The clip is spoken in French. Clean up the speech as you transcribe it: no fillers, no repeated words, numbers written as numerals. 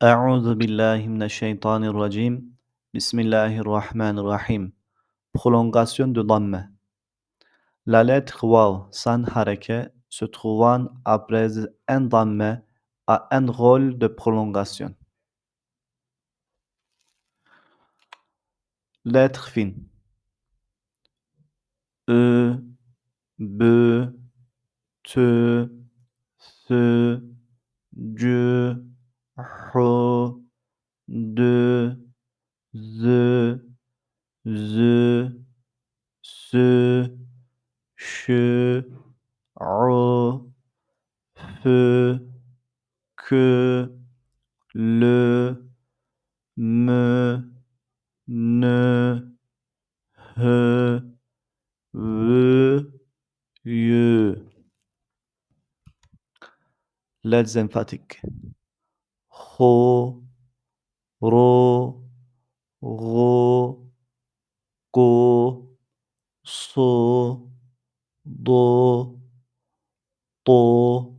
أعوذ بالله من الشيطان الرجيم. بسم الله الرحمن الرحيم. Prolongation de damme. La lettre waw sans hareke se trouvant après un damme a un rôle de prolongation. Lettre fine. E, B, T, S, J, H, D, Z, Z, S, Ch, R, F, Q, L, M, N, H, V, Y. Let's emphatic. Ho, ro, ro, ko, so, do, to,